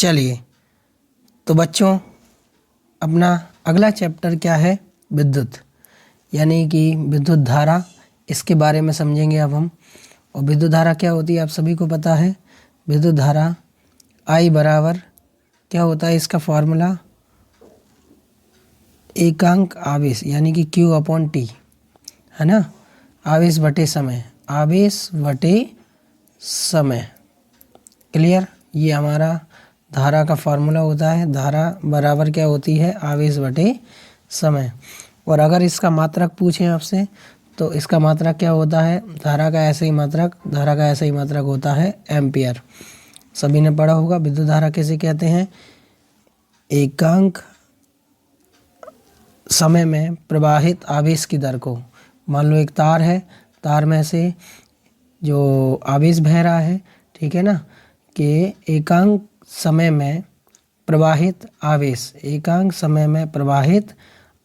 चलिए, तो बच्चों अपना अगला चैप्टर क्या है? विद्युत, यानी कि विद्युत धारा, इसके बारे में समझेंगे अब हम। और विद्युत धारा क्या होती है आप सभी को पता है। विद्युत धारा I बराबर क्या होता है, इसका फॉर्मूला एकांक आवेश यानी कि Q अपॉन T है ना, आवेश बटे समय, आवेश बटे समय। क्लियर? ये हमारा धारा का फॉर्मूला होता है। धारा बराबर क्या होती है, आवेश बटे समय। और अगर इसका मात्रक पूछें आपसे तो इसका मात्रक क्या होता है, धारा का ऐसे ही मात्रक होता है एम्पियर। सभी ने पढ़ा होगा विद्युत धारा किसे कहते हैं, एकांक समय में प्रवाहित आवेश की दर को। मान लो एक तार है, तार में से जो आवेश बह रहा है, ठीक है ना, कि एकांक समय में प्रवाहित आवेश, एकांक समय में प्रवाहित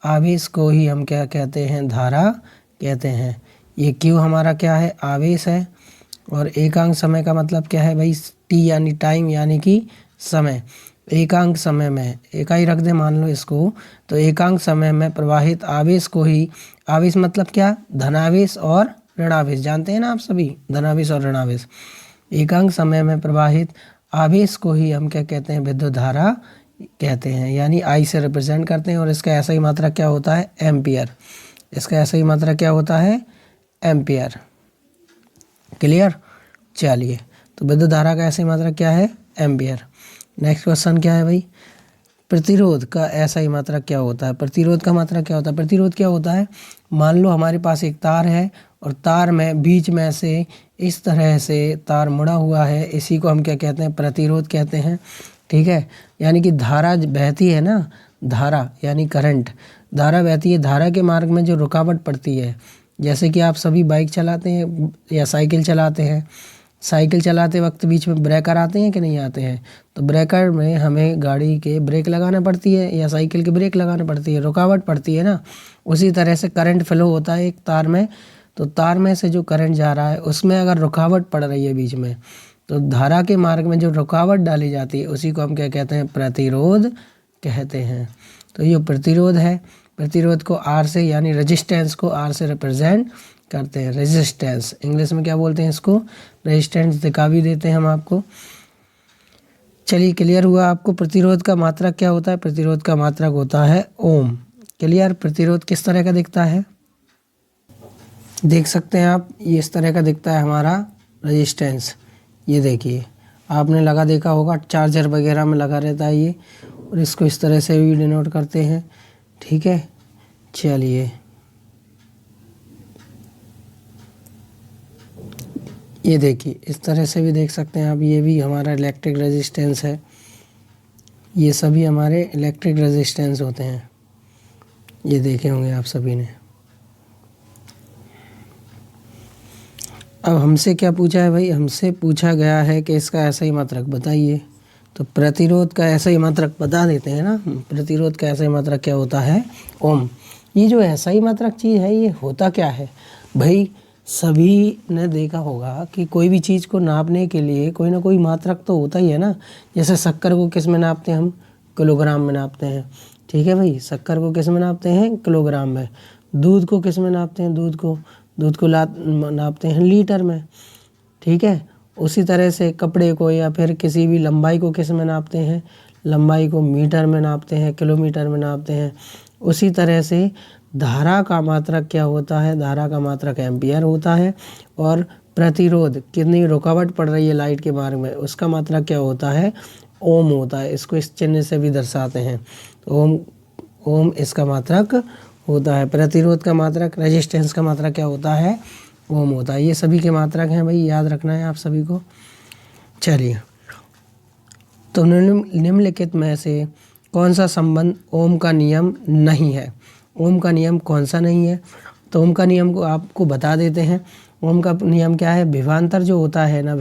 आवेश को ही हम क्या कहते हैं, धारा कहते हैं। ये क्यू हमारा क्या है, आवेश है। और एकांक समय का मतलब क्या है भाई, टी यानी टाइम यानी कि समय। एकांक समय में इकाई रख दे मान लो इसको, तो एकांक समय में प्रवाहित आवेश को ही, आवेश मतलब क्या, धनावेश और ऋणावेश, जानते हैं ना आप सभी, धनावेश और ऋणावेश। एकांक समय में प्रवाहित आवेश को ही हम क्या कहते हैं, विद्युत धारा कहते हैं, यानी I से रिप्रेजेंट करते हैं। और इसका ऐसा ही मात्रक क्या होता है, एम्पियर। इसका ऐसा ही मात्रक क्या होता है, एम्पियर। क्लियर? चलिए, तो विद्युत धारा का ऐसा ही मात्रक क्या है, एम्पियर। नेक्स्ट क्वेश्चन क्या है भाई, प्रतिरोध का ऐसा ही मात्रक क्या होता है। प्रतिरोध का मात्रक क्या होता है, प्रतिरोध क्या होता है, मान लो हमारे पास एक तार है और तार में बीच में से इस तरह से तार मुड़ा हुआ है, इसी को हम क्या कहते हैं, प्रतिरोध कहते हैं। ठीक है, यानी कि धारा बहती है ना, धारा यानी करंट, धारा बहती है, धारा के मार्ग में जो रुकावट पड़ती है, जैसे कि आप सभी बाइक चलाते हैं या साइकिल चलाते हैं, साइकिल चलाते वक्त बीच में ब्रेकर आते हैं कि नहीं आते हैं, तो ब्रेकर में हमें गाड़ी के ब्रेक लगाना पड़ती है या साइकिल के ब्रेक लगाना पड़ती है, रुकावट पड़ती है ना। उसी तरह से करंट फ्लो होता है एक तार में, तो तार में से जो करंट जा रहा है उसमें अगर रुकावट पड़ रही है बीच में, तो धारा के मार्ग में जो रुकावट डाली जाती है उसी को हम क्या कहते हैं, प्रतिरोध कहते हैं। तो ये प्रतिरोध है, प्रतिरोध को R से यानी रेजिस्टेंस को R से रिप्रेजेंट करते हैं। रेजिस्टेंस इंग्लिश में क्या बोलते हैं इसको, रेजिस्टेंस दिखा भी देते हैं हम आपको। चलिए, क्लियर हुआ आपको प्रतिरोध का मात्रक क्या होता है, प्रतिरोध का मात्रक होता है ओम। क्लियर? प्रतिरोध किस तरह का दिखता है, देख सकते हैं आप, ये इस तरह का दिखता है हमारा रेजिस्टेंस। ये देखिए, आपने लगा देखा होगा, चार्जर वगैरह में लगा रहता है ये, और इसको इस तरह से भी डिनोट करते हैं। ठीक है, चलिए ये देखिए, इस तरह से भी देख सकते हैं आप, ये भी हमारा इलेक्ट्रिक रेजिस्टेंस है। ये सभी हमारे इलेक्ट्रिक रेजिस्टेंस होते हैं, ये देखे होंगे आप सभी ने। अब हमसे क्या पूछा है भाई, हमसे पूछा गया है कि इसका ऐसा ही मात्रक बताइए। तो प्रतिरोध का ऐसा ही मात्रक बता देते हैं ना। प्रतिरोध का ऐसा ही मात्रक क्या होता है, ओम। ये जो ऐसा ही मात्रक चीज़ है, ये होता क्या है भाई, सभी ने देखा होगा कि कोई भी चीज़ को नापने के लिए कोई ना कोई मात्रक तो होता ही है ना। जैसे शक्कर को किस में नापते हैं हम, किलोग्राम में नापते हैं। ठीक है भाई, शक्कर को किस में नापते हैं, किलोग्राम में। दूध को किस में नापते हैं, दूध को नापते हैं लीटर में। ठीक है, उसी तरह से कपड़े को या फिर किसी भी लंबाई को किस में नापते हैं, लंबाई को मीटर में नापते हैं, किलोमीटर में नापते हैं। उसी तरह से धारा का मात्रक क्या होता है, धारा का मात्रक एम्पियर होता है। और प्रतिरोध, कितनी रुकावट पड़ रही है लाइट के मार्ग में, उसका मात्रक क्या होता है, ओम होता है। इसको इस चिन्ह से भी दर्शाते हैं, तो ओम इसका मात्रक होता है। प्रतिरोध का मात्रक, रेजिस्टेंस का मात्रक क्या होता है, ओम होता है। ये सभी के मात्रक हैं भाई, याद रखना है आप सभी को। चलिए, तो निम्नलिखित में से कौन सा संबंध ओम का नियम नहीं है। ओम का नियम कौन सा नहीं है, तो ओम का नियम को आपको बता देते हैं। ओम का नियम क्या है, विभवांतर जो होता है ना,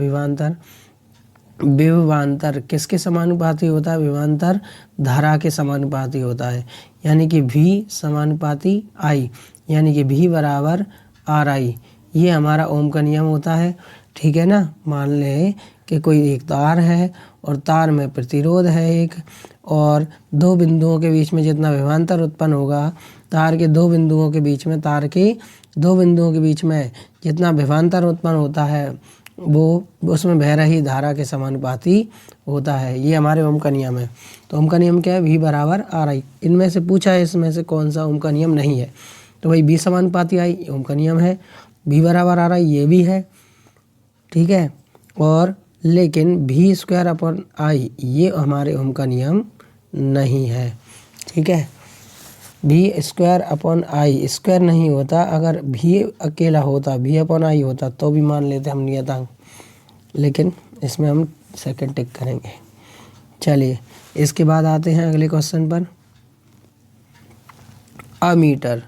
विभवांतर किसके समानुपाती होता है, विभवांतर धारा के समानुपाती होता है। यानी कि V समानुपाती I, यानी कि V बराबर RI, ये हमारा ओम का नियम होता है। ठीक है ना। मान ले कि कोई एक तार है और तार में प्रतिरोध है एक, और दो बिंदुओं के बीच में जितना विभवांतर उत्पन्न होगा, तार के दो बिंदुओं के बीच में, तार के दो बिंदुओं के बीच में जितना विभवांतर उत्पन्न होता है वो उसमें बह रही धारा के समानुपाती होता है। ये हमारे ओम का नियम है। तो ओम का नियम क्या है? V बराबर RI। इनमें से पूछा है इसमें से कौन सा ओम का नियम नहीं है, तो भाई V समानुपाती I ओम का नियम है, V बराबर RI ये भी है, ठीक है। और लेकिन V स्क्वायर अपॉन I ये हमारे ओम का नियम नहीं है, ठीक है। V square upon I square नहीं होता, अगर V अकेला होता, V अपॉन I होता तो भी मान लेते हम नियतांक, लेकिन इसमें हम सेकंड टिक करेंगे। चलिए इसके बाद आते हैं अगले क्वेश्चन पर। अमीटर।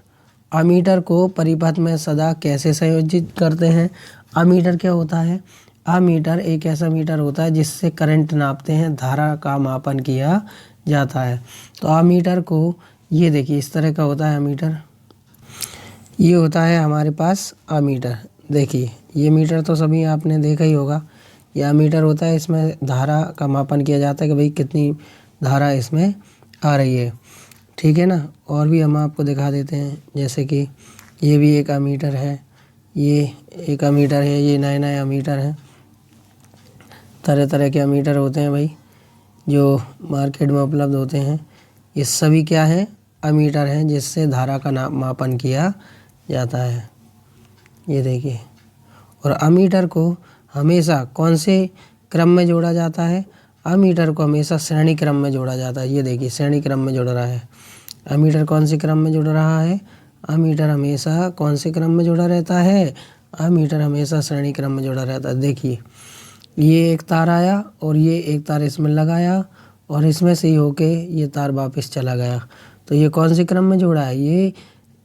अमीटर को परिपथ में सदा कैसे संयोजित करते हैं? अमीटर क्या होता है? अमीटर एक ऐसा मीटर होता है जिससे करंट नापते हैं, धारा का मापन किया जाता है। तो अमीटर को ये देखिए इस तरह का होता है अमीटर। ये होता है हमारे पास अमीटर। देखिए ये मीटर तो सभी आपने देखा ही होगा। ये अमीटर होता है, इसमें धारा का मापन किया जाता है कि भाई कितनी धारा इसमें आ रही है, ठीक है ना। और भी हम आपको दिखा देते हैं, जैसे कि ये भी एक अमीटर है, ये एक अमीटर है, ये नए नए अमीटर हैं। तरह तरह के अमीटर होते हैं भाई जो मार्केट में उपलब्ध होते हैं। ये सभी क्या है? अमीटर हैं जिससे धारा का मापन किया जाता है। ये देखिए। और अमीटर को हमेशा कौन से क्रम में जोड़ा जाता है? अमीटर को हमेशा श्रेणी क्रम में जोड़ा जाता है। ये देखिए श्रेणी क्रम में जुड़ रहा है। अमीटर कौन से क्रम में जुड़ रहा है? अमीटर हमेशा कौन से क्रम में जुड़ा रहता है? अमीटर हमेशा श्रेणी क्रम में जुड़ा रहता है। देखिए ये एक तार आया और ये एक तार इसमें लगाया और इसमें से ही होके ये तार वापस चला गया, तो ये कौन से क्रम में जोड़ा है? ये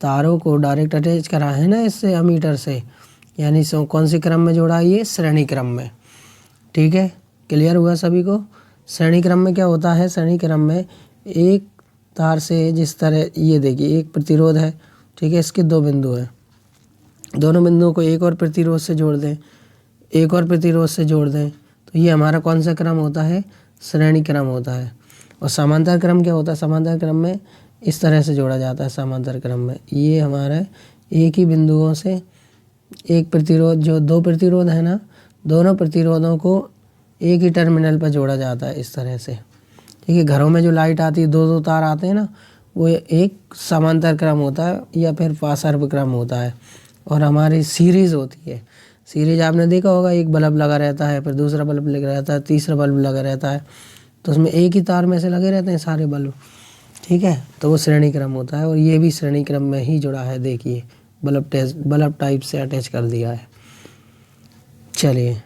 तारों को डायरेक्ट अटैच करा है ना इससे अमीटर से, यानी कौन से क्रम में जोड़ा है? ये श्रेणी क्रम में, ठीक है। क्लियर हुआ सभी को? श्रेणी क्रम में क्या होता है? श्रेणी क्रम में एक तार से जिस तरह ये देखिए एक प्रतिरोध है, ठीक है, इसके दो बिंदु हैं, दोनों बिंदुओं को एक और प्रतिरोध से जोड़ दें, एक और प्रतिरोध से जोड़ दें, तो ये हमारा कौन सा क्रम होता है? श्रेणी क्रम होता है। और समांतर क्रम क्या होता है? समांतर क्रम में इस तरह से जोड़ा जाता है। समांतर क्रम में ये हमारा एक ही बिंदुओं से एक प्रतिरोध, जो दो प्रतिरोध है ना, दोनों प्रतिरोधों को एक ही टर्मिनल पर जोड़ा जाता है इस तरह से, ठीक है। घरों में जो लाइट आती है, दो दो तार आते हैं ना, वो एक समांतर क्रम होता है या फिर पार्श्व क्रम होता है। और हमारी सीरीज़ होती है। सीरीज आपने देखा होगा, एक बल्ब लगा रहता है, फिर दूसरा बल्ब लगा रहता है, तीसरा बल्ब लगा रहता है, तो उसमें एक ही तार में से लगे रहते हैं सारे बल्ब, ठीक है। तो वो श्रेणी क्रम होता है और ये भी श्रेणी क्रम में ही जुड़ा है। देखिए बल्ब टाइप से अटैच कर दिया है। चलिए,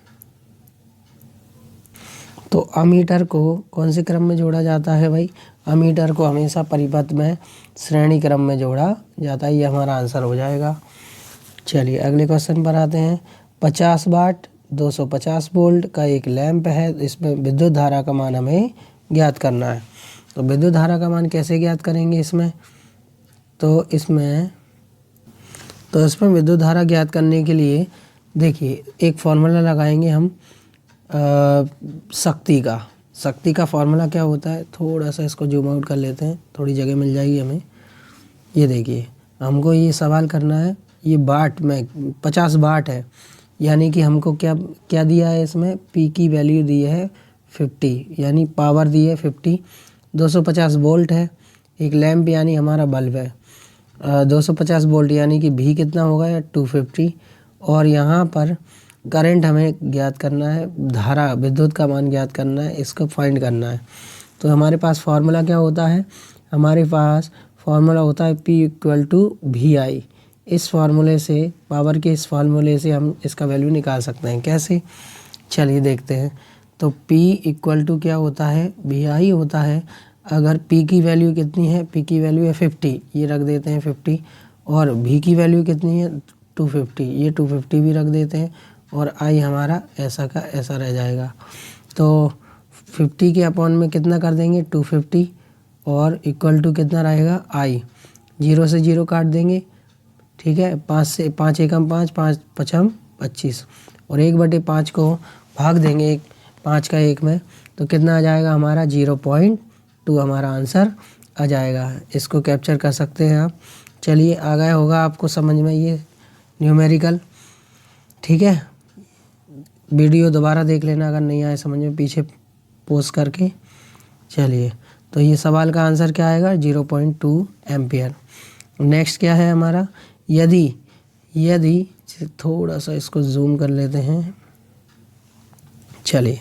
तो अमीटर को कौन से क्रम में जोड़ा जाता है भाई? अमीटर को हमेशा परिपथ में श्रेणी क्रम में जोड़ा जाता है। ये हमारा आंसर हो जाएगा। चलिए अगले क्वेश्चन पर आते हैं। 50 वाट 250 वोल्ट का एक लैंप है, इसमें विद्युत धारा का मान हमें ज्ञात करना है। तो विद्युत धारा का मान कैसे ज्ञात करेंगे इसमें? तो इसमें विद्युत धारा ज्ञात करने के लिए देखिए एक फॉर्मूला लगाएंगे हम शक्ति का फॉर्मूला क्या होता है? थोड़ा सा इसको जूम आउट कर लेते हैं, थोड़ी जगह मिल जाएगी हमें। ये देखिए हमको ये सवाल करना है, ये वाट में 50 वाट है, यानी कि हमको क्या दिया है इसमें? पी की वैल्यू दी है 50, यानी पावर दी है 50। 250 वोल्ट है, एक लैंप यानी हमारा बल्ब है। 250 वोल्ट यानी कि भी कितना होगा? 250। और यहाँ पर करंट हमें ज्ञात करना है, धारा विद्युत का मान ज्ञात करना है, इसको फाइंड करना है। तो हमारे पास फार्मूला क्या होता है? हमारे पास फार्मूला होता है P = VI। इस फार्मूले से, पावर के इस फार्मूले से हम इसका वैल्यू निकाल सकते हैं। कैसे? चलिए देखते हैं। तो P = क्या होता है? VI होता है। अगर P की वैल्यू कितनी है? P की वैल्यू है 50, ये रख देते हैं 50। और V की वैल्यू कितनी है? 250, ये 250 भी रख देते हैं। और I हमारा ऐसा का ऐसा रह जाएगा। तो 50 के अपॉन में कितना कर देंगे? 250, और इक्वल टू कितना रहेगा? I। 0 से 0 काट देंगे, ठीक है। 5 एकम 5, 5 पचम 25, और 1/5 को भाग देंगे 5 का 1 में, तो कितना आ जाएगा हमारा 0.2 हमारा आंसर आ जाएगा। इसको कैप्चर कर सकते हैं आप। चलिए आ गया होगा आपको समझ में ये न्यूमेरिकल, ठीक है। वीडियो दोबारा देख लेना अगर नहीं आए समझ में, पीछे पोस्ट करके। चलिए तो ये सवाल का आंसर क्या आएगा 0.2 एम्पियर। नेक्स्ट क्या है हमारा, यदि थोड़ा सा इसको जूम कर लेते हैं। चलिए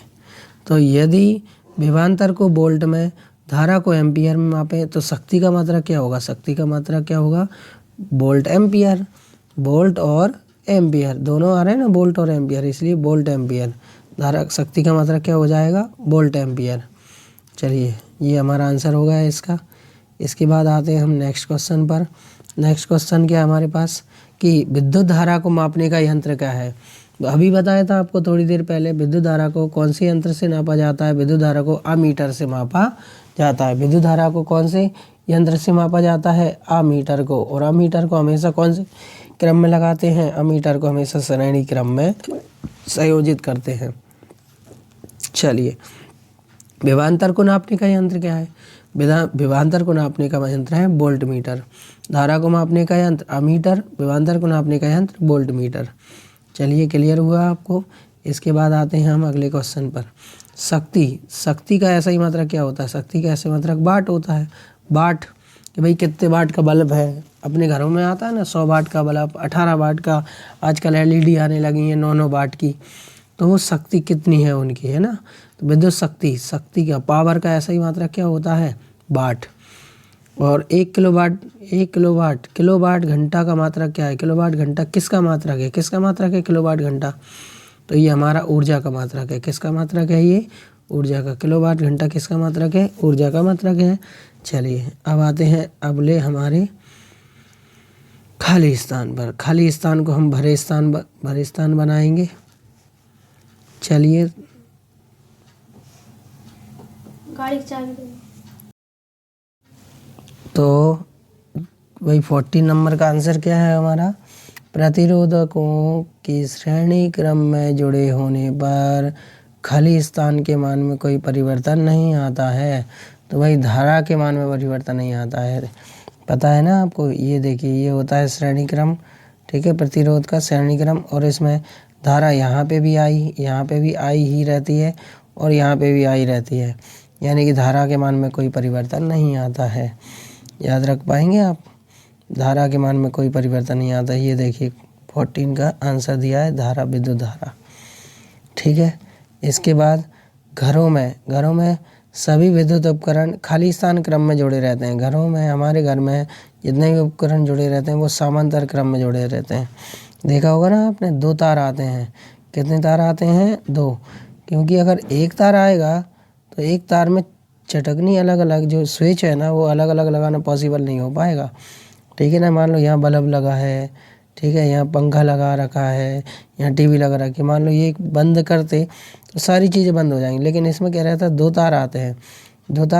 तो यदि विभवांतर को वोल्ट में, धारा को एम्पियर में मापें तो शक्ति का मात्रा क्या होगा, शक्ति का मात्रा क्या होगा वोल्ट एम्पियर। वोल्ट और एम्पियर दोनों आ रहे हैं ना, वोल्ट और एम्पियर, इसलिए वोल्ट एम्पियर। धारा शक्ति का मात्रा क्या हो जाएगा वोल्ट एम्पियर। चलिए ये हमारा आंसर हो गया इसका। इसके बाद आते हैं हम नेक्स्ट क्वेश्चन पर। नेक्स्ट क्वेश्चन क्या है हमारे पास कि विद्युत धारा को मापने का यंत्र क्या है। अभी बताया था आपको थोड़ी देर पहले, विद्युत धारा को कौन से यंत्र से नापा जाता है, विद्युत धारा को अमीटर से मापा जाता है। विद्युत धारा को कौन से यंत्र से मापा जाता है, अमीटर को। और अमीटर को हमेशा कौन से क्रम में लगाते हैं, अमीटर को हमेशा श्रेणी क्रम में संयोजित करते हैं। चलिए विभवांतर को नापने का यंत्र क्या है, विभवांतर को नापने का यंत्र है वोल्ट मीटर। धारा को मापने का यंत्र अमीटर, विभवांतर को नापने का यंत्र वोल्ट मीटर। चलिए क्लियर हुआ आपको। इसके बाद आते हैं हम अगले क्वेश्चन पर। शक्ति का ऐसा ही मात्रा क्या होता है, शक्ति का ऐसा मात्रक वाट होता है। वाट कि भाई कितने वाट का बल्ब है, अपने घरों में आता है ना 100 वाट का बल्ब, 18 वाट का, आजकल LED आने लगी हैं 9-9 वाट की, तो वो शक्ति कितनी है उनकी, है ना। तो विद्युत शक्ति का पावर का ऐसा ही मात्रा क्या होता है वाट। और 1 किलोवाट घंटा का मात्रक क्या है, किलोवाट घंटा किसका मात्रक है, किलोवाट घंटा, तो ये हमारा ऊर्जा का मात्रक है। किसका मात्रक है ये, ऊर्जा का। किलोवाट घंटा किसका मात्रक है, ऊर्जा का मात्रक है। चलिए अब आते हैं अगले हमारे खाली स्थान पर। खाली स्थान को हम भरे स्थान बनाएंगे। चलिए गाड़ी तो वही 14 नंबर का आंसर क्या है हमारा, प्रतिरोधकों की श्रेणी क्रम में जुड़े होने पर खाली स्थान के मान में कोई परिवर्तन नहीं आता है। तो भाई धारा के मान में परिवर्तन नहीं आता है, पता है ना आपको। ये देखिए ये होता है श्रेणी क्रम, ठीक है, प्रतिरोध का श्रेणी क्रम। और इसमें धारा यहाँ पे भी आई ही रहती है और यहाँ पे भी आई रहती है, यानी कि धारा के मान में कोई परिवर्तन नहीं आता है। याद रख पाएंगे आप, धारा के मान में कोई परिवर्तन नहीं आता। ये देखिए 14 का आंसर दिया है धारा, विद्युत धारा, ठीक है। इसके बाद घरों में सभी विद्युत उपकरण खाली स्थान क्रम में जुड़े रहते हैं। घरों में, हमारे घर में जितने भी उपकरण जुड़े रहते हैं वो समांतर क्रम में जुड़े रहते हैं। देखा होगा ना आपने, 2 तार आते हैं। कितने तार आते हैं, 2, क्योंकि अगर एक तार आएगा तो एक तार में चटकनी अलग अलग, जो स्विच है ना वो अलग अलग लगाना पॉसिबल नहीं हो पाएगा, ठीक है ना। मान लो यहाँ बल्ब लगा है, ठीक है, यहाँ पंखा लगा रखा है, यहाँ टीवी लगा रखी है, मान लो ये बंद करते तो सारी चीज़ें बंद हो जाएंगी। लेकिन इसमें क्या रहता है, 2 तार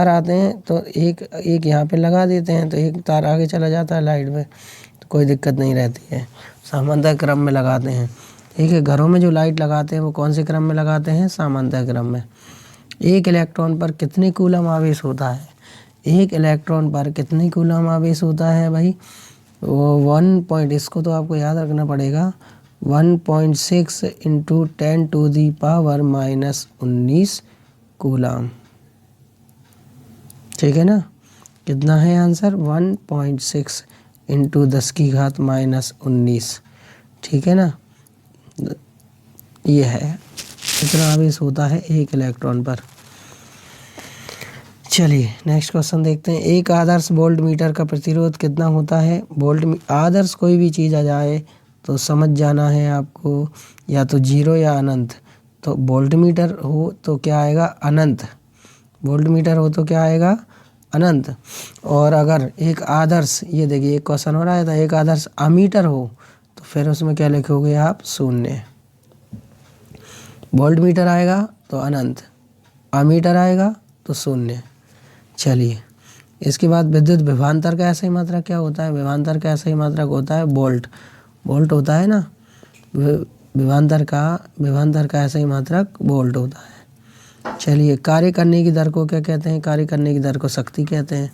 आते हैं तो एक यहाँ पे लगा देते हैं तो एक तार आगे चला जाता है लाइट में, तो कोई दिक्कत नहीं रहती है। समांतर क्रम में लगाते हैं, ठीक है। घरों में जो लाइट लगाते हैं वो कौन से क्रम में लगाते हैं, समांतर क्रम में। एक इलेक्ट्रॉन पर कितने कूलम आवेश होता है, एक इलेक्ट्रॉन पर कितने कूलम आवेश होता है भाई, वो 1 पॉइंट, इसको तो आपको याद रखना पड़ेगा, 1.6 × 10⁻⁻19 कूलम, ठीक है ना। कितना है आंसर, 1.6 × 10⁻⁻19, ठीक है ना। ये है, इतना आवेश होता है एक इलेक्ट्रॉन पर। चलिए नेक्स्ट क्वेश्चन देखते हैं। एक आदर्श वोल्ट मीटर का प्रतिरोध कितना होता है। आदर्श कोई भी चीज़ आ जाए तो समझ जाना है आपको, या तो 0 या अनंत। तो वोल्ट मीटर हो तो क्या आएगा, अनंत। वोल्ट मीटर हो तो क्या आएगा, अनंत। और अगर एक आदर्श, ये देखिए एक क्वेश्चन हो रहा है, तो एक आदर्श अमीटर हो तो फिर उसमें क्या लिखोगे आप, 0। वोल्ट मीटर आएगा तो अनंत, अमीटर आएगा तो 0। चलिए इसके बाद विद्युत विभवांतर का ऐसा ही मात्रक क्या होता है, विभवांतर का ऐसा ही मात्रक होता है वोल्ट होता है ना। विभवांतर का ऐसा ही मात्रक वोल्ट होता है। चलिए, कार्य करने की दर को क्या कहते हैं? कार्य करने की दर को शक्ति कहते हैं।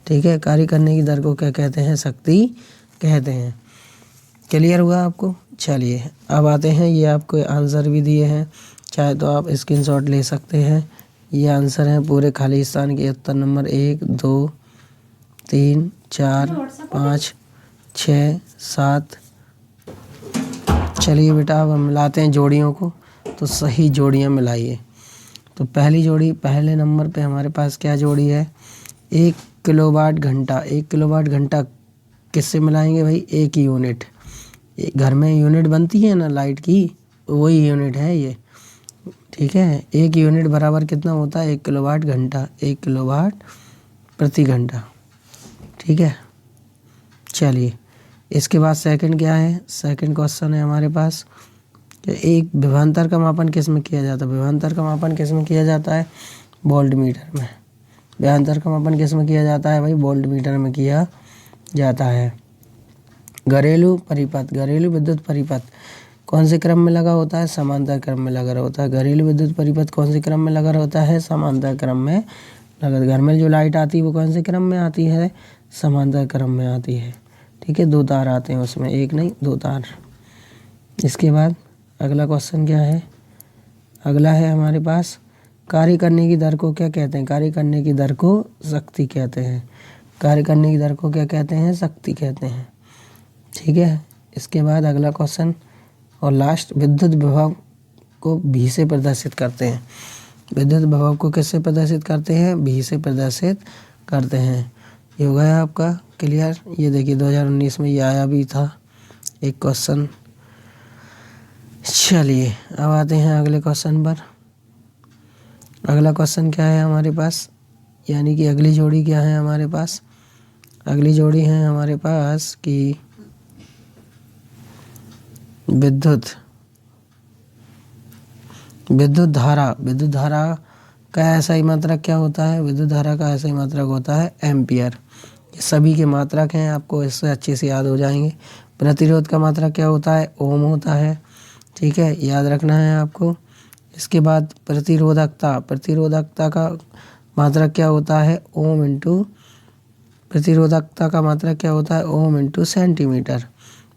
ठीक है, कार्य करने की दर को क्या कहते हैं? शक्ति कहते हैं। क्लियर हुआ आपको? चलिए, अब आते हैं, ये आपको आंसर भी दिए हैं, चाहे तो आप स्क्रीनशॉट ले सकते हैं। ये आंसर हैं पूरे खाली स्थान के उत्तर नंबर 1, 2, 3, 4, 5, 6, 7। चलिए बेटा, अब हम मिलाते हैं जोड़ियों को, तो सही जोड़ियाँ मिलाइए। तो पहली जोड़ी, पहले नंबर पे हमारे पास क्या जोड़ी है? 1 किलोवाट घंटा। 1 किलोवाट घंटा किससे मिलाएंगे भाई? एक यूनिट। घर में यूनिट बनती है ना लाइट की, वही यूनिट है ये। ठीक है, 1 यूनिट बराबर कितना होता है? 1 किलोवाट घंटा, 1 किलोवाट प्रति घंटा। ठीक है, चलिए, इसके बाद सेकंड क्या है? सेकंड क्वेश्चन है हमारे पास कि एक विभवांतर का मापन किस में किया जाता है? विभवांतर का मापन किस में किया जाता है? वोल्ट मीटर में। विभवांतर का मापन किस में किया जाता है भाई? वोल्ट मीटर में किया जाता है। घरेलू परिपथ, घरेलू विद्युत परिपथ कौन से क्रम में लगा होता है? समांतर क्रम में लगा होता है। घरेलू विद्युत परिपथ कौन से क्रम में लगा होता है? समांतर क्रम में लगा। घर में जो लाइट आती है वो कौन से क्रम में आती है? समांतर क्रम में आती है। ठीक है, 2 तार आते हैं उसमें, एक नहीं 2 तार। इसके बाद अगला क्वेश्चन क्या है? अगला है हमारे पास, कार्य करने की दर को क्या कहते हैं? कार्य करने की दर को शक्ति कहते हैं। कार्य करने की दर को क्या कहते हैं? शक्ति कहते हैं। ठीक है, इसके बाद अगला क्वेश्चन और लास्ट, विद्युत विभव को भी से प्रदर्शित करते हैं। विद्युत विभव को किससे प्रदर्शित करते हैं? भी से प्रदर्शित करते हैं। ये हो गया आपका क्लियर। ये देखिए 2019 में ये आया भी था एक क्वेश्चन। चलिए, अब आते हैं अगले क्वेश्चन पर। अगला क्वेश्चन क्या है हमारे पास? यानी कि अगली जोड़ी क्या है हमारे पास? अगली जोड़ी है हमारे पास कि विद्युत धारा। विद्युत धारा का ऐसा मात्रक क्या होता है? विद्युत धारा का ऐसा मात्रक होता है एम्पियर। ये सभी के मात्रक हैं, आपको इससे अच्छे से याद हो जाएंगे। प्रतिरोध का मात्रक क्या होता है? ओम होता है। ठीक है, याद रखना है आपको। इसके बाद प्रतिरोधकता, प्रतिरोधकता का मात्रक क्या होता है? ओम इंटू, प्रतिरोधकता का मात्रक क्या होता है? Ohm into centimetre.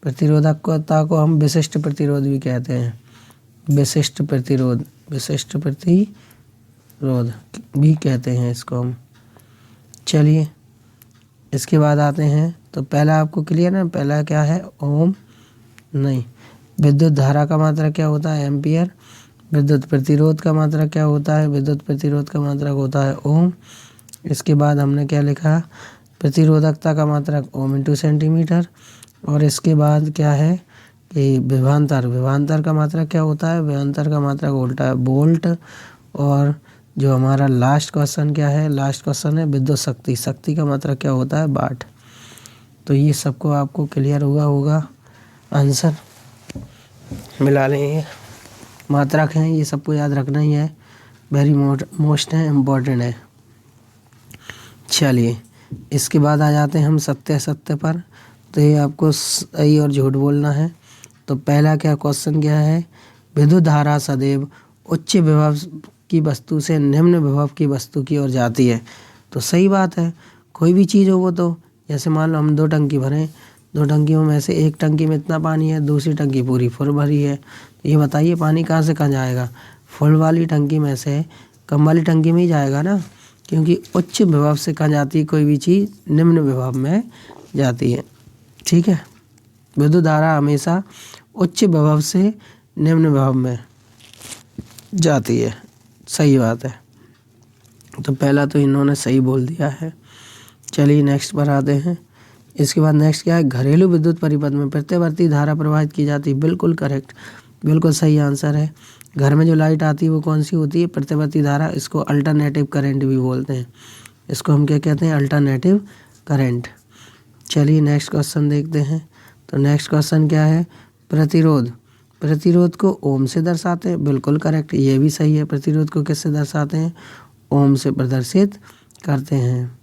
प्रतिरोधकता को हम विशिष्ट प्रतिरोध भी कहते हैं। विशिष्ट प्रतिरोध, विशिष्ट प्रतिरोध भी कहते हैं इसको हम। चलिए, इसके बाद आते हैं, तो पहला आपको क्लियर है? पहला क्या है? ओम नहीं। विद्युत धारा का मात्रक क्या होता है? एम्पियर। विद्युत प्रतिरोध का मात्रक क्या होता है? विद्युत प्रतिरोध का मात्रक होता है ओम। इसके बाद हमने क्या लिखा? प्रतिरोधकता का मात्रक ओम इंटू सेंटीमीटर। और इसके बाद क्या है कि विभवांतर, विभवांतर का मात्रक क्या होता है? विभवांतर का मात्रक होता है वोल्ट। और जो हमारा लास्ट क्वेश्चन क्या है? लास्ट क्वेश्चन है विद्युत शक्ति। शक्ति का मात्रक क्या होता है? वाट। तो ये सबको आपको क्लियर हुआ होगा। आंसर मिला लेंगे, मात्रक हैं ये सबको याद रखना ही है, वेरी मोस्ट है, इम्पोर्टेंट है। चलिए, इसके बाद आ जाते हैं हम सत्य असत्य पर। तो ये आपको सही और झूठ बोलना है। तो पहला क्या क्वेश्चन क्या है? विद्युत धारा सदैव उच्च विभव की वस्तु से निम्न विभव की वस्तु की ओर जाती है। तो सही बात है, कोई भी चीज़ हो वो, तो जैसे मान लो हम 2 टंकी भरें, 2 टंकियों में से एक टंकी में इतना पानी है, दूसरी टंकी पूरी फुल भरी है। तो ये बताइए पानी कहाँ से कहाँ जाएगा? फुल वाली टंकी में से कम वाली टंकी में ही जाएगा ना, क्योंकि उच्च विभव से कहाँ जाती है कोई भी चीज़? निम्न विभव में जाती है। ठीक है, विद्युत धारा हमेशा उच्च विभव से निम्न विभव में जाती है। सही बात है। तो पहला तो इन्होंने सही बोल दिया है। चलिए नेक्स्ट पर आते हैं। इसके बाद नेक्स्ट क्या है? घरेलू विद्युत परिपथ में प्रत्यावर्ती धारा प्रवाहित की जाती है। बिल्कुल करेक्ट, बिल्कुल सही आंसर है। घर में जो लाइट आती है वो कौन सी होती है? प्रत्यावर्ती धारा। इसको अल्टरनेटिव करंट भी बोलते हैं। इसको हम क्या कहते हैं? Alternative current. चलिए नेक्स्ट क्वेश्चन देखते हैं। तो नेक्स्ट क्वेश्चन क्या है? प्रतिरोध। प्रतिरोध को ओम से दर्शाते हैं। बिल्कुल करेक्ट, ये भी सही है। प्रतिरोध को किससे दर्शाते हैं? ओम से प्रदर्शित करते हैं।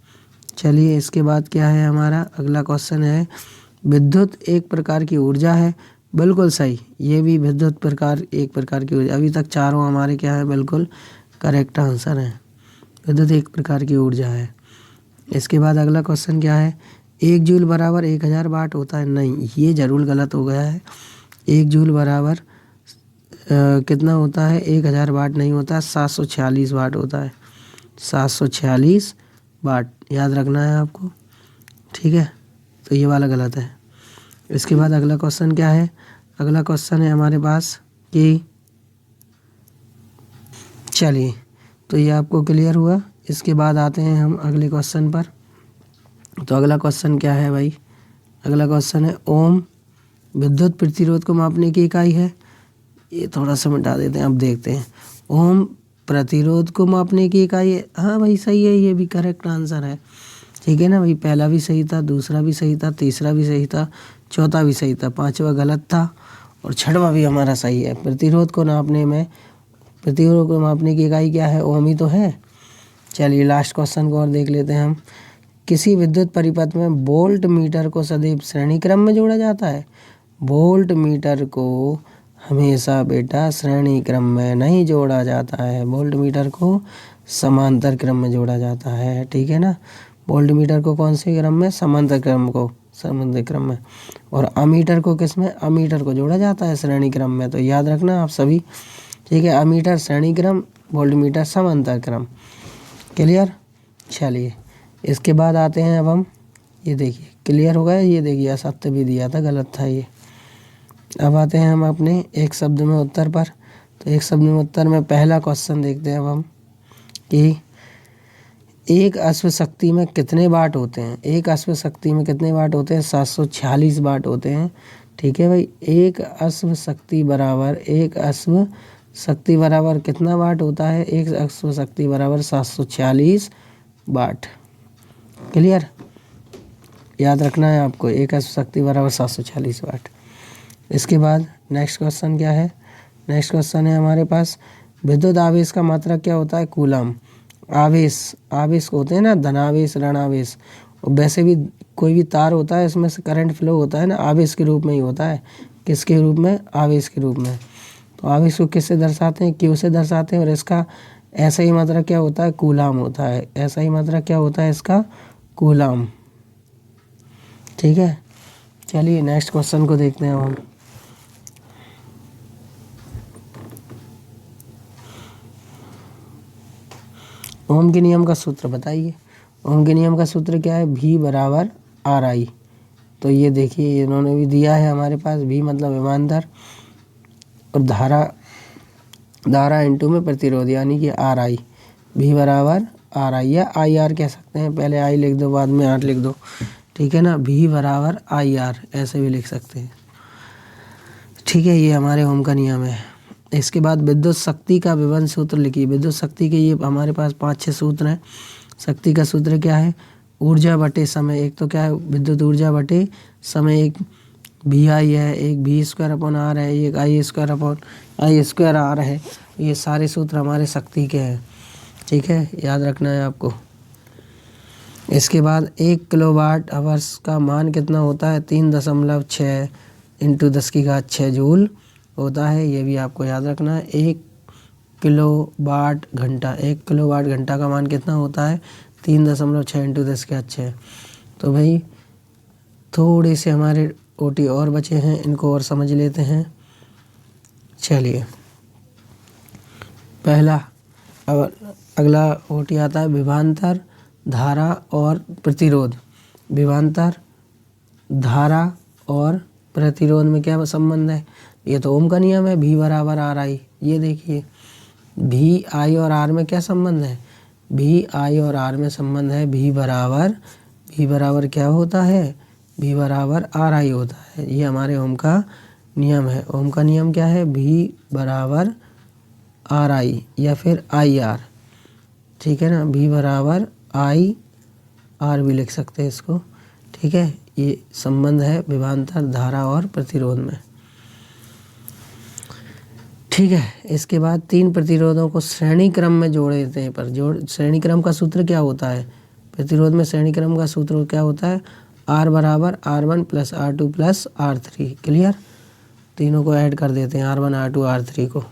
चलिए, इसके बाद क्या है हमारा अगला क्वेश्चन है, विद्युत एक प्रकार की ऊर्जा है। बिल्कुल सही, ये भी विद्युत प्रकार एक प्रकार की ऊर्जा। अभी तक चारों हमारे क्या है? बिल्कुल करेक्ट आंसर है। विद्युत एक प्रकार की ऊर्जा है। इसके बाद अगला क्वेश्चन क्या है, 1 जूल बराबर 1000 वाट होता है। नहीं, ये ज़रूर गलत हो गया है। 1 जूल बराबर कितना होता है, 1000 वाट नहीं होता है, 746 वाट होता है। 746 वाट याद रखना है आपको, ठीक है। तो ये वाला गलत है। इसके बाद अगला क्वेश्चन क्या है, अगला क्वेश्चन है हमारे पास कि चलिए, तो ये आपको क्लियर हुआ। इसके बाद आते हैं हम अगले क्वेश्चन पर। तो अगला क्वेश्चन क्या है भाई, अगला क्वेश्चन है ओम विद्युत प्रतिरोध को मापने की इकाई है। ये थोड़ा सा मिटा देते हैं, अब देखते हैं। ओम प्रतिरोध को मापने की इकाई है। हाँ भाई सही है, ये भी करेक्ट आंसर है, ठीक है ना भाई। पहला भी सही था, दूसरा भी सही था, तीसरा भी सही था, चौथा भी सही था, पांचवा गलत था और छठवां भी हमारा सही है। प्रतिरोध को नापने में, प्रतिरोध को मापने की इकाई क्या है, ओम ही तो है। चलिए लास्ट क्वेश्चन को और देख लेते हैं हम। किसी विद्युत परिपथ में वोल्ट मीटर को सदैव श्रेणी क्रम में जोड़ा जाता है। वोल्ट मीटर को हमेशा बेटा श्रेणी क्रम में नहीं जोड़ा जाता है, वोल्ट मीटर को समांतर क्रम में जोड़ा जाता है, ठीक है ना। वोल्ट मीटर को कौन से क्रम में, समांतर क्रम को, समांतर क्रम में। और अमीटर को किस में, अमीटर को जोड़ा जाता है श्रेणी क्रम में। तो याद रखना आप सभी, ठीक है। अमीटर श्रेणी क्रम, वोल्ट मीटर समांतर क्रम। क्लियर। चलिए इसके बाद आते हैं अब हम, ये देखिए क्लियर हो गया। ये देखिए असत्य भी दिया था, गलत था ये। अब आते हैं हम अपने एक शब्द में उत्तर पर। तो एक शब्द में उत्तर में पहला क्वेश्चन देखते हैं अब हम कि एक अश्व शक्ति में कितने वाट होते हैं। एक अश्व शक्ति में कितने वाट होते हैं, 746 वाट होते हैं, ठीक है भाई। एक अश्व शक्ति बराबर, एक अश्व शक्ति बराबर कितना वाट होता है, एक अश्व शक्ति बराबर 746 वाट। क्लियर, याद रखना है आपको, एक अश्व शक्ति बराबर 746 वाट। इसके बाद नेक्स्ट क्वेश्चन क्या है, नेक्स्ट क्वेश्चन है हमारे पास, विद्युत आवेश का मात्रक क्या होता है, कूलम। आवेश, आवेश होते हैं ना, धनावेश ऋणावेश। और वैसे भी कोई भी तार होता है इसमें से करंट फ्लो होता है ना, आवेश के रूप में ही होता है। किसके रूप में, आवेश के रूप में। तो आवेश को किससे दर्शाते हैं, क्यू से दर्शाते हैं। और इसका ऐसा ही मात्रक क्या होता है, कूलम होता है। ऐसा ही मात्रक क्या होता है इसका, कूलम, ठीक है। चलिए नेक्स्ट क्वेश्चन को देखते हैं हम। ओम के नियम का सूत्र बताइए। ओम के नियम का सूत्र क्या है, V बराबर RI। तो ये देखिए इन्होंने भी दिया है हमारे पास, V मतलब विभवांतर और धारा इनटू में प्रतिरोध, यानी कि RI। V बराबर RI या IR कह सकते हैं, पहले I लिख दो बाद में R लिख दो, ठीक है ना। V बराबर IR ऐसे भी लिख सकते हैं, ठीक है। ये हमारे ओम का नियम है। इसके बाद विद्युत शक्ति का विभव सूत्र लिखिए। विद्युत शक्ति के ये हमारे पास 5-6 सूत्र हैं। शक्ति का सूत्र क्या है, ऊर्जा बटे समय। एक तो क्या है, विद्युत ऊर्जा बटे समय, एक VI है, एक V²/R है, एक I²/R है। ये सारे सूत्र हमारे शक्ति के हैं, ठीक है, याद रखना है आपको। इसके बाद 1 किलोवाट आवर्स का मान कितना होता है, 3.6 × 10⁶ जूल होता है। ये भी आपको याद रखना है। 1 किलोवाट घंटा, 1 किलोवाट घंटा का मान कितना होता है, 3.6 × 10⁶। तो भाई थोड़े से हमारे ओटी और बचे हैं, इनको और समझ लेते हैं। चलिए पहला, अब अगला ओटी आता है विभवांतर, धारा और प्रतिरोध। विभवांतर, धारा और प्रतिरोध में क्या संबंध है, ये तो ओम का नियम है, V बराबर RI। ये देखिए V I और R में क्या संबंध है, V I और R में संबंध है, V बराबर क्या होता है, V बराबर RI होता है। ये हमारे ओम का नियम है। ओम का नियम क्या है, V बराबर RI या फिर IR, ठीक है ना। V बराबर IR भी लिख सकते हैं इसको, ठीक है। ये संबंध है विभवांतर, धारा और प्रतिरोध में, ठीक है। इसके बाद 3 प्रतिरोधों को श्रेणी क्रम में जोड़ देते हैं। पर श्रेणी क्रम का सूत्र क्या होता है, प्रतिरोध में श्रेणी क्रम का सूत्र क्या होता है, R बराबर R1 + R2 + R3। क्लियर, तीनों को ऐड कर देते हैं, R1 R2 R3 को।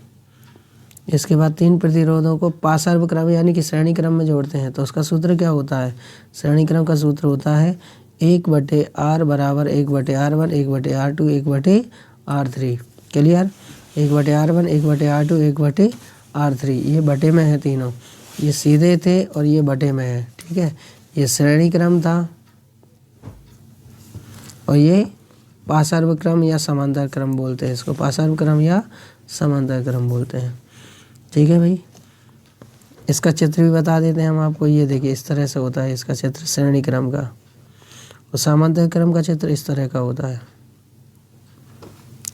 इसके बाद 3 प्रतिरोधों को पार्श्व क्रम यानी कि श्रेणी क्रम में जोड़ते हैं तो उसका सूत्र क्या होता है? श्रेणी क्रम का सूत्र होता है 1/r बराबर 1/r1 1/r2 1/r3। Clear? 1/r1 1/r2 1/r3 ये बटे में है तीनों, ये सीधे थे और ये बटे में है। ठीक है, ये श्रेणी क्रम था और ये पार्श्व क्रम या समांतर क्रम बोलते हैं इसको, पार्श्व क्रम या समांतर क्रम बोलते हैं। ठीक है भाई, इसका चित्र भी बता देते हैं हम आपको। ये देखिए इस तरह से होता है इसका चित्र श्रेणी क्रम का, और समांतर क्रम का चित्र इस तरह का होता है।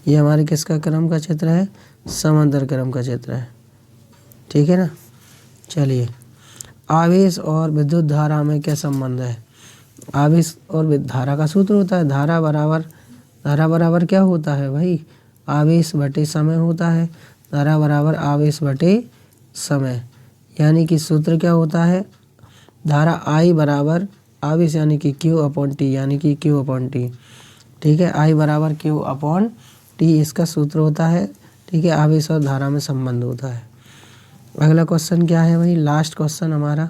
ये हमारे किसका क्रम का चित्र है? समांतर क्रम का चित्र है। ठीक है ना। चलिए, आवेश और विद्युत धारा में क्या संबंध है? आवेश और धारा का सूत्र होता है धारा बराबर क्या होता है भाई? आवेश बटे समय होता है। धारा बराबर आवेश बटे समय, यानी कि सूत्र क्या होता है? धारा I बराबर आवेश यानी कि Q/T यानी कि Q/T। ठीक है, I बराबर Q/T इसका सूत्र होता है। ठीक है, आवेश और धारा में संबंध होता है। अगला क्वेश्चन क्या है भाई? लास्ट क्वेश्चन हमारा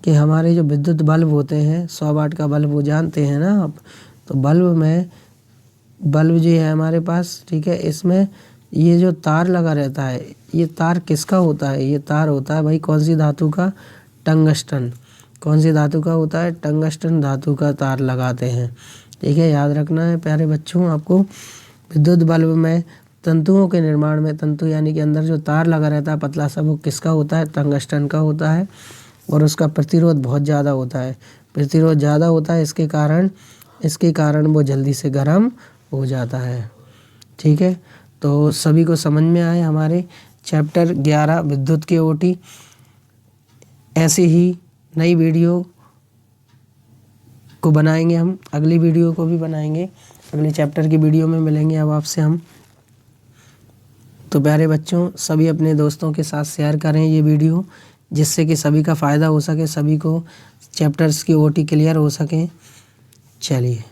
कि हमारे जो विद्युत बल्ब होते हैं 100 वाट का बल्ब, वो जानते हैं ना आप। तो बल्ब जो है हमारे पास, ठीक है, इसमें ये जो तार लगा रहता है, ये तार किसका होता है? ये तार होता है भाई कौन सी धातु का? टंगस्टन। कौन सी धातु का होता है? टंगस्टन धातु का तार लगाते हैं। ठीक है, याद रखना है प्यारे बच्चों आपको। विद्युत बल्ब में तंतुओं के निर्माण में, तंतु यानी कि अंदर जो तार लगा रहता है पतला सा, वो किसका होता है? टंगस्टन का होता है। और उसका प्रतिरोध बहुत ज़्यादा होता है। प्रतिरोध ज़्यादा होता है, इसके कारण वो जल्दी से गर्म हो जाता है। ठीक है, तो सभी को समझ में आए हमारे चैप्टर 11 विद्युत की ओटी। ऐसे ही नई वीडियो को बनाएंगे हम, अगली वीडियो को भी बनाएंगे, अगले चैप्टर की वीडियो में मिलेंगे अब आपसे हम। तो प्यारे बच्चों, सभी अपने दोस्तों के साथ शेयर करें ये वीडियो, जिससे कि सभी का फ़ायदा हो सके, सभी को चैप्टर्स की ओटी क्लियर हो सके। चलिए।